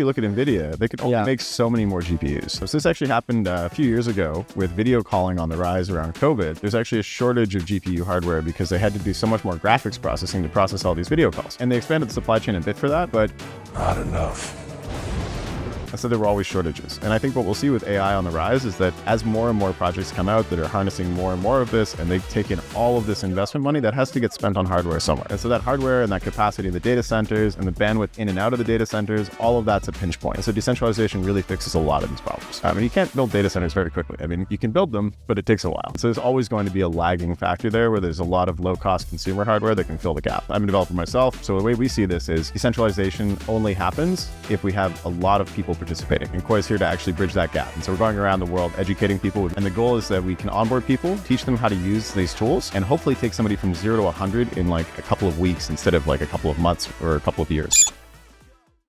you look at NVIDIA, they could only make so many more GPUs. So this actually happened a few years ago with video calling on the rise around COVID. There's actually a shortage of GPU hardware because they had to do so much more graphics processing to process all these video calls. And they expanded the supply chain a bit for that, but not enough. So there were always shortages. And I think what we'll see with AI on the rise is that as more and more projects come out that are harnessing more and more of this, and they take in all of this investment money, that has to get spent on hardware somewhere. And so that hardware and that capacity in the data centers and the bandwidth in and out of the data centers, all of that's a pinch point. And so decentralization really fixes a lot of these problems. I mean, you can't build data centers very quickly. I mean, you can build them, but it takes a while. So there's always going to be a lagging factor there where there's a lot of low-cost consumer hardware that can fill the gap. I'm a developer myself, so the way we see this is decentralization only happens if we have a lot of people participating. And Koi's here to actually bridge that gap. And so we're going around the world educating people. And the goal is that we can onboard people, teach them how to use these tools, and hopefully take somebody from 0 to 100 in like a couple of weeks instead of like a couple of months or a couple of years.